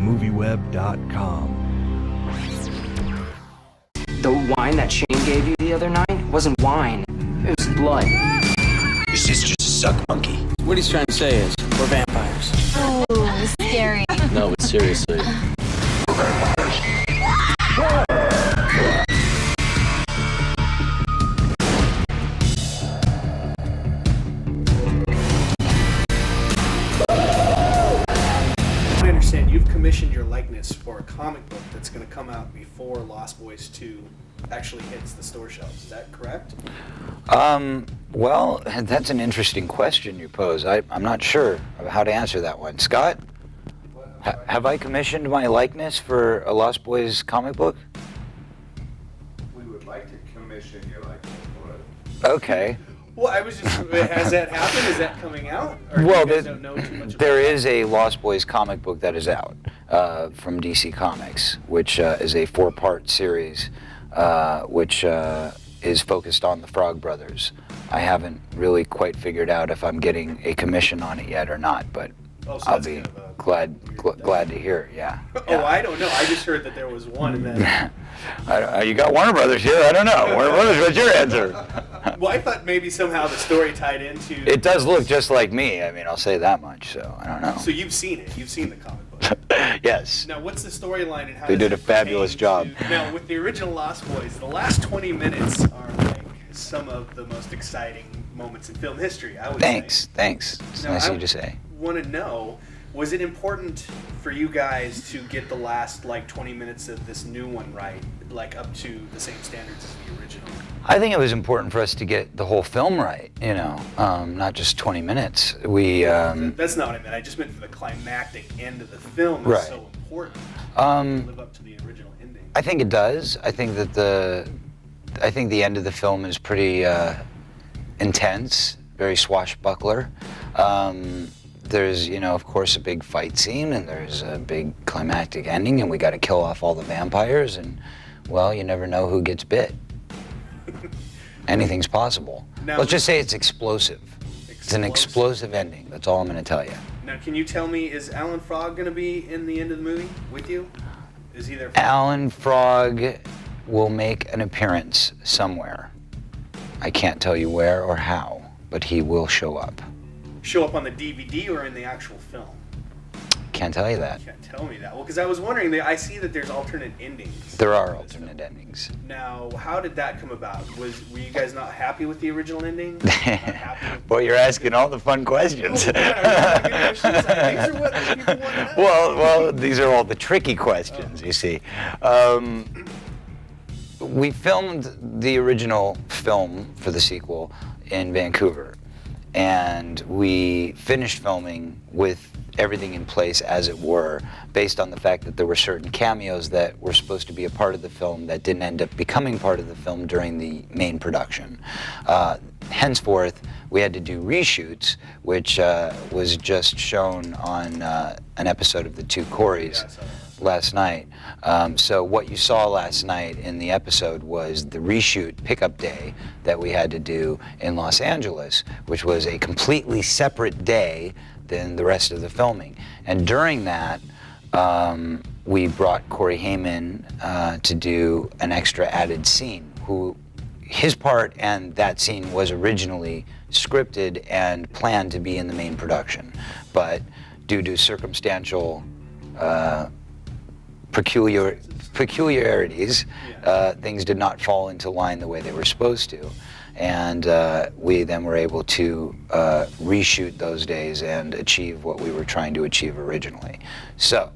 MovieWeb.com. The wine that Shane gave you the other night wasn't wine. It was blood. Your sister's a suck monkey. What he's trying to say is, we're vampires. Oh, scary. No, but seriously. I understand you've commissioned your likeness for a comic book that's going to come out before Lost Boys 2 actually hits the store shelves. Is that correct? Well, that's an interesting question you pose. I'm not sure of how to answer that one. Scott, have I commissioned my likeness for a Lost Boys comic book? We would like to commission your likeness for it. Okay. Well, I was just, has that happened? Is that coming out? Or Well, you guys don't know too much there about is a Lost Boys comic book that is out from DC Comics, which is a 4-part series, which is focused on the Frog Brothers. I haven't really quite figured out if I'm getting a commission on it yet or not, but so I'll be glad to hear it, yeah. Oh, I don't know. I just heard that there was one and then... You got Warner Brothers here, I don't know. Warner Brothers, what's your answer? Well, I thought maybe somehow the story tied into... It does look just like me, I mean, I'll say that much, so I don't know. So you've seen it. You've seen the comic book. Yes. Now, what's the storyline and how They does did a it pertain fabulous job. Now, with the original Lost Boys, the last 20 minutes are like some of the most exciting moments in film history, I would say. Thanks. It's Now, nice of I you to say. want to know, was it important for you guys to get the last like 20 minutes of this new one right, like up to the same standards as the original? I think it was important for us to get the whole film right, not just 20 minutes. That's not what I meant. I just meant for the climactic end of the film is Right. so important to live up to the original ending. I think it does. I think that the end of the film is pretty intense, very swashbuckler. There's, of course, a big fight scene, and there's a big climactic ending, and we got to kill off all the vampires, and, well, you never know who gets bit. Anything's possible. Now, let's just say it's explosive. It's an explosive ending. That's all I'm going to tell you. Now, can you tell me, is Alan Frog going to be in the end of the movie with you? Is he there? Alan Frog will make an appearance somewhere. I can't tell you where or how, but he will show up. Show up on the DVD or in the actual film? Can't tell you that. You can't tell me that. Well, because I was wondering, I see that there's alternate endings. There are alternate endings. Now, how did that come about? Were you guys not happy with the original ending? Not happy with Boy, you're asking all the fun questions. These are what people want to know. Well, these are all the tricky questions, you see. We filmed the original film for the sequel in Vancouver, and we finished filming with everything in place, as it were, based on the fact that there were certain cameos that were supposed to be a part of the film that didn't end up becoming part of the film during the main production. Henceforth, we had to do reshoots, which was just shown on an episode of The Two Coreys last night. So what you saw last night in the episode was the reshoot pickup day that we had to do in Los Angeles, which was a completely separate day than the rest of the filming. And during that, we brought Corey Feldman to do an extra added scene, his part and that scene was originally scripted and planned to be in the main production. But due to circumstantial peculiarities, things did not fall into line the way they were supposed to. And we then were able to reshoot those days and achieve what we were trying to achieve originally. So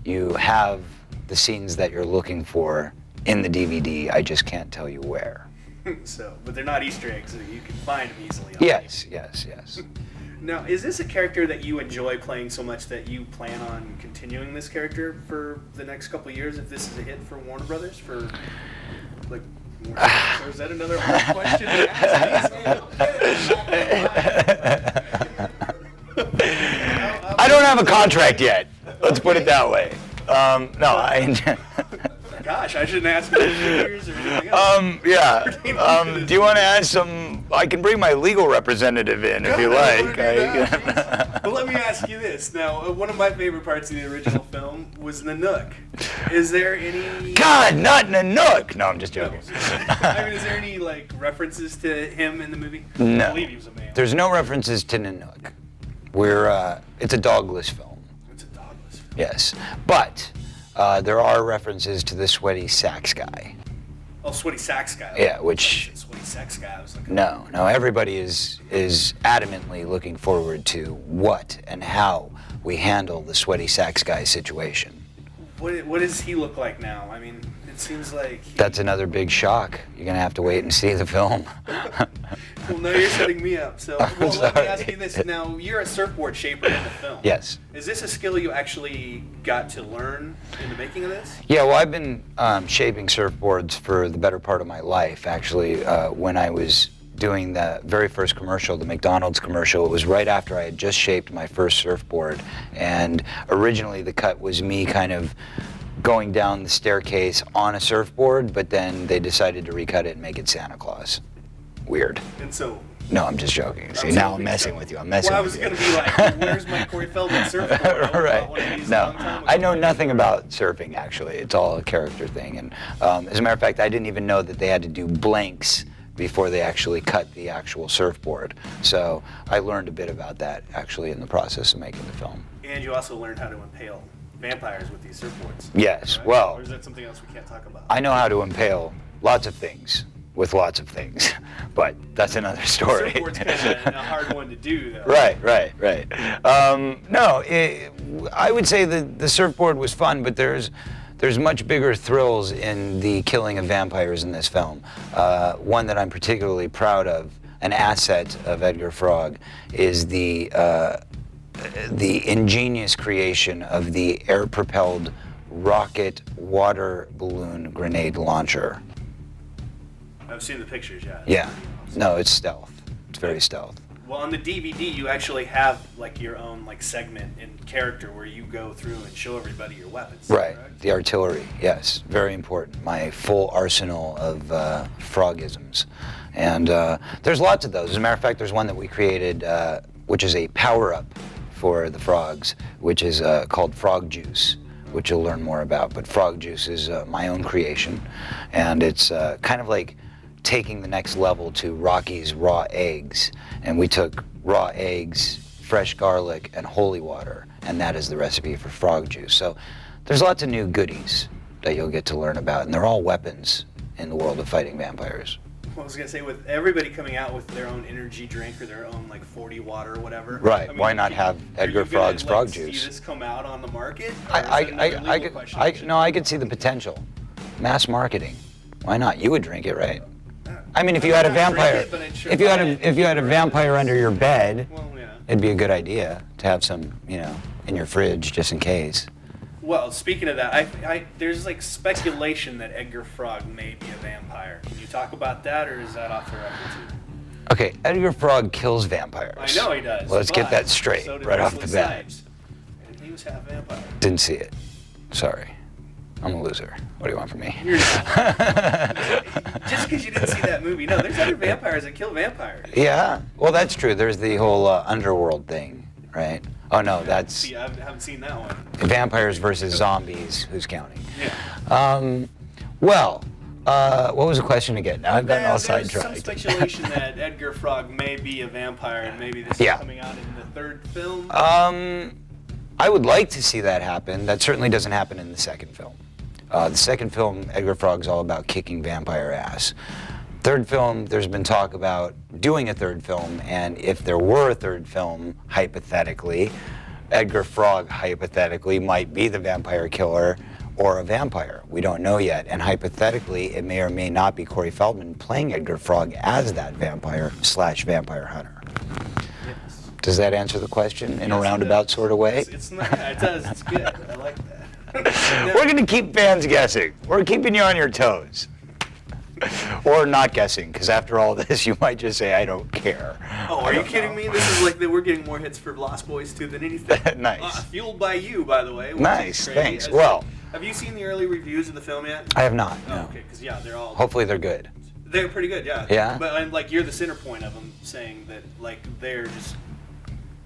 you have the scenes that you're looking for in the DVD. I just can't tell you where. But they're not Easter eggs, so you can find them easily. Yes. Now, is this a character that you enjoy playing so much that you plan on continuing this character for the next couple of years if this is a hit for Warner Brothers? Or is that another hard question to ask? I don't have a contract yet. Let's put it that way. Gosh, I shouldn't ask about figures or anything else. Yeah. Do you want to ask some? I can bring my legal representative in if you like. Well, let me ask you this. Now, one of my favorite parts of the original film was Nanook. Is there any... God, not Nanook! No, I'm just joking. I mean, is there any, like, references to him in the movie? No. I believe he was a man. There's no references to Nanook. It's a dogless film. It's a dogless film. Yes. But there are references to the sweaty sax guy. Oh, Sweaty Sax Guy. Yeah, which... Sweaty Sax Guy. I was like... No, everybody is adamantly looking forward to what and how we handle the sweaty sax guy situation. What does he look like now? I mean, it seems like... That's another big shock. You're going to have to wait and see the film. Well, no, you're setting me up. So, well, let me sorry. ask you this. Now, you're a surfboard shaper in the film. Yes. Is this a skill you actually got to learn in the making of this? Yeah, well, I've been shaping surfboards for the better part of my life, actually. When I was doing the very first commercial, the McDonald's commercial, it was right after I had just shaped my first surfboard. And originally the cut was me kind of going down the staircase on a surfboard, but then they decided to recut it and make it Santa Claus. Weird. And so... No, I'm just joking. See, now I'm messing with you. I'm messing with you. Well, I was going to be like, where's my Corey Feldman surfboard? Right. One of these a No, long time ago. I know nothing about surfing, actually. It's all a character thing. And as a matter of fact, I didn't even know that they had to do blanks before they actually cut the actual surfboard. So I learned a bit about that, actually, in the process of making the film. And you also learned how to impale vampires with these surfboards. Yes, right? well... Or is that something else we can't talk about? I know how to impale lots of things with lots of things, but that's another story. Surfboard's kind of a hard one to do, though. Right. I would say that the surfboard was fun, but there's much bigger thrills in the killing of vampires in this film. One that I'm particularly proud of, an asset of Edgar Frog, is the ingenious creation of the air-propelled rocket water balloon grenade launcher. I've seen the pictures, yeah. Yeah. No, it's stealth. It's very stealth. Well, on the DVD, you actually have like your own like segment and character where you go through and show everybody your weapons. Right. Correct? The artillery, yes. Very important. My full arsenal of frogisms. And there's lots of those. As a matter of fact, there's one that we created, which is a power-up for the frogs, which is called Frog Juice, which you'll learn more about. But Frog Juice is my own creation. And it's kind of like taking the next level to Rocky's raw eggs. And we took raw eggs, fresh garlic, and holy water, and that is the recipe for frog juice. So there's lots of new goodies that you'll get to learn about, and they're all weapons in the world of fighting vampires. Well, I was gonna say, with everybody coming out with their own energy drink or their own like 40 water or whatever. Right. I mean, Why not have Edgar Frog's frog See juice? this come out on the market? Or is that another legal question? I could see the potential. Mass marketing. Why not? You would drink it, right? I mean, if you had a vampire, if you had a vampire under your bed, Well, yeah. it'd be a good idea to have some, in your fridge just in case. Well, speaking of that, there's like speculation that Edgar Frog may be a vampire. Can you talk about that, or is that off the record too? Okay, Edgar Frog kills vampires. I know he does. Let's get that straight so did right off Wesley the bat. Snipes. And he was half vampire. Didn't see it. Sorry. I'm a loser. What do you want from me? You're not. Just because you didn't see that movie. No, there's other vampires that kill vampires. Yeah. Well, that's true. There's the whole underworld thing, right? Oh, no, that's See, I haven't seen that one. vampires versus zombies. Who's counting? Yeah. What was the question again? Now I've gotten all There's some sidetracked. speculation that Edgar Frog may be a vampire, and maybe this is coming out in the third film. I would like to see that happen. That certainly doesn't happen in the second film. The second film, Edgar Frog's all about kicking vampire ass. Third film, there's been talk about doing a third film, and if there were a third film, hypothetically, Edgar Frog, hypothetically, might be the vampire killer or a vampire. We don't know yet, and hypothetically, it may or may not be Corey Feldman playing Edgar Frog as that vampire/vampire hunter. Yes. Does that answer the question in a roundabout sort of way? It does. It's good. I like that. We're going to keep fans guessing. We're keeping you on your toes. Or not guessing, because after all this, you might just say, I don't care. Oh, are you kidding me? This is like we're getting more hits for Lost Boys 2 than anything. Nice. Fueled by you, by the way. Which Nice, is crazy. thanks. Well, Have you seen the early reviews of the film yet? I have not. Oh, No. okay, because yeah, they're all. Hopefully they're good. They're pretty good, yeah. Yeah? But and, like you're the center point of them, saying that like they're just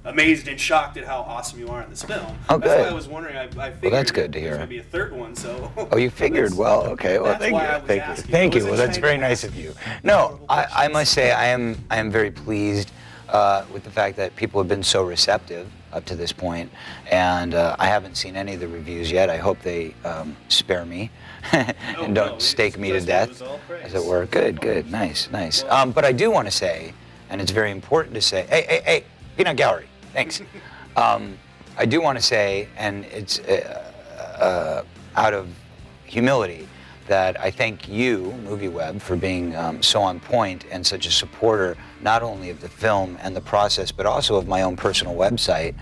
amazed and shocked at how awesome you are in this film. Oh, That's good. why I was wondering. I figured that's good to there's hear. gonna be a third one, so. Oh, you figured. Well, okay. Well, that's thank why you. I was Thank you. asking. Thank I you. Well, wasn't that's trying very to nice ask of you. No, horrible I questions. must say I am very pleased with the fact that people have been so receptive up to this point, and I haven't seen any of the reviews yet. I hope they spare me and Oh, don't no, stake me to trust me, it was death, all praise. as it were. Good, good, nice, nice. Well- But I do want to say, and it's very important to say, hey, peanut gallery, thanks. I do want to say, and it's out of humility, that I thank you, MovieWeb, for being so on point and such a supporter, not only of the film and the process, but also of my own personal website,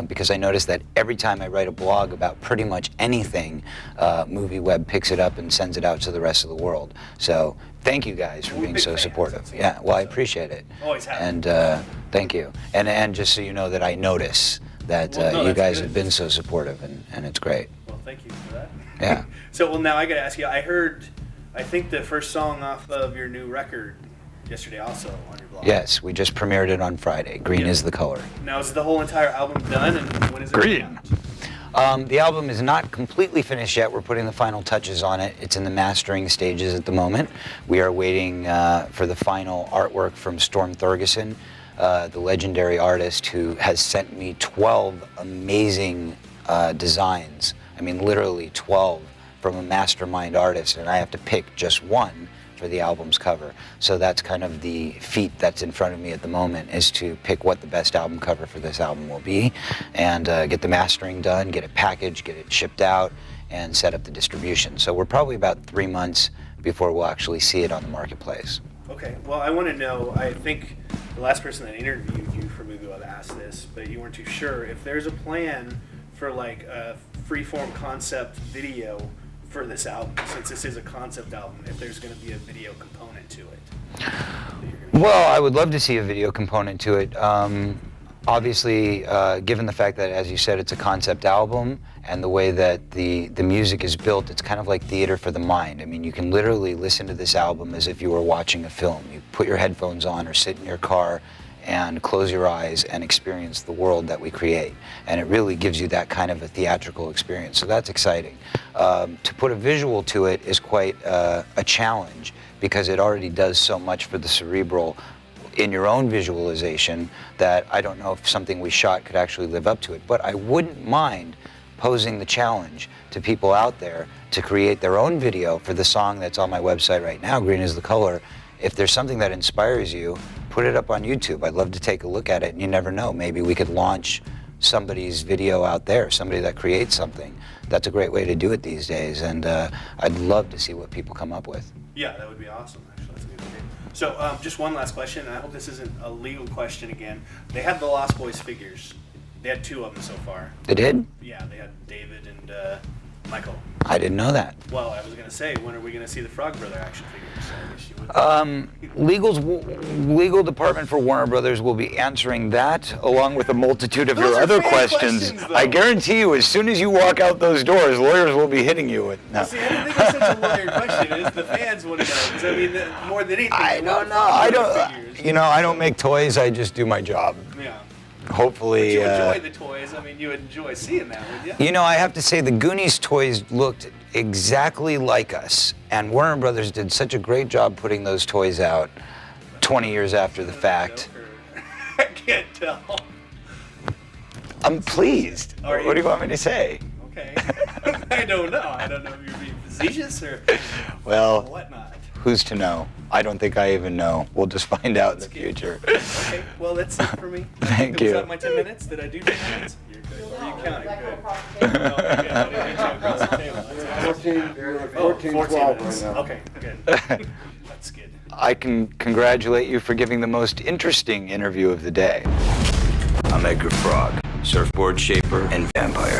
because I noticed that every time I write a blog about pretty much anything, MovieWeb picks it up and sends it out to the rest of the world. So thank you guys for We're being big so fans, supportive. so- Yeah, well, I appreciate it. Always have. And thank you. And just so you know that I notice that Well, no, you that's guys good. have been so supportive, and it's great. Well, thank you for that. Yeah. So, well, now I got to ask you. I think the first song off of your new record yesterday, also on your blog. Yes, we just premiered it on Friday. Green Yeah. is the color. Now, is the whole entire album done, and when is it Green. coming out? The album is not completely finished yet. We're putting the final touches on it. It's in the mastering stages at the moment. We are waiting for the final artwork from Storm Thurgeson, the legendary artist who has sent me 12 amazing designs. I mean, literally 12 from a mastermind artist, and I have to pick just one for the album's cover. So that's kind of the feat that's in front of me at the moment, is to pick what the best album cover for this album will be, and get the mastering done, get it packaged, get it shipped out, and set up the distribution. So we're probably about 3 months before we'll actually see it on the marketplace. Okay. Well, I want to know. I think the last person that interviewed you for MovieWeb asked this, but you weren't too sure if there's a plan for like a freeform concept video for this album, since this is a concept album. If there's going to be a video component to it. that you're gonna Well, I would love to see a video component to it. Obviously, given the fact that, as you said, it's a concept album, and the way that the music is built, it's kind of like theater for the mind. I mean, you can literally listen to this album as if you were watching a film. You put your headphones on or sit in your car and close your eyes and experience the world that we create. And it really gives you that kind of a theatrical experience. So that's exciting. To put a visual to it is quite a challenge, because it already does so much for the cerebral in your own visualization that I don't know if something we shot could actually live up to it. But I wouldn't mind posing the challenge to people out there to create their own video for the song that's on my website right now, Green is the Color. If there's something that inspires you, put it up on YouTube. I'd love to take a look at it, and you never know. Maybe we could launch somebody's video out there, somebody that creates something. That's a great way to do it these days, and I'd love to see what people come up with. Yeah, that would be awesome, actually. That's a good idea. So, just one last question. I hope this isn't a legal question again. They had the Lost Boys figures. They had 2 of them so far. They did? Yeah, they had David and Michael. I didn't know that. Well, I was going to say, when are we going to see the Frog Brother action figures? I wish you would. Legal department for Warner Brothers will be answering that, along with a multitude of Those your are other fan questions. questions, though. I guarantee you, as soon as you walk out those doors, lawyers will be hitting you with. No. See, I don't think that's such a lawyer question. Is the fans want to know? 'Cause, I mean, more than anything, I they don't want know. the Frog I Brother don't. figures. You know, I don't make toys. I just do my job. Yeah. Hopefully. You enjoy the toys. I mean, you would enjoy seeing that, would you? You know, I have to say the Goonies toys looked exactly like us, and Warner Brothers did such a great job putting those toys out 20 years after the fact. I can't tell. I'm pleased. Are you? What do you want me to say? Okay. I don't know. I don't know if you're being facetious or Well, whatnot. who's to know? I don't think I even know. We'll just find out in the future. Okay, well, that's it for me. Thank Was you. that my 10 minutes? Did I do 10 minutes? You're good. Are you counting? Good. Oh, okay, I didn't jump across the table. That's awesome. 14, 14 12 minutes. right now. Okay, good. That's good. I can congratulate you for giving the most interesting interview of the day. I'm Edgar Frog, surfboard shaper and vampire.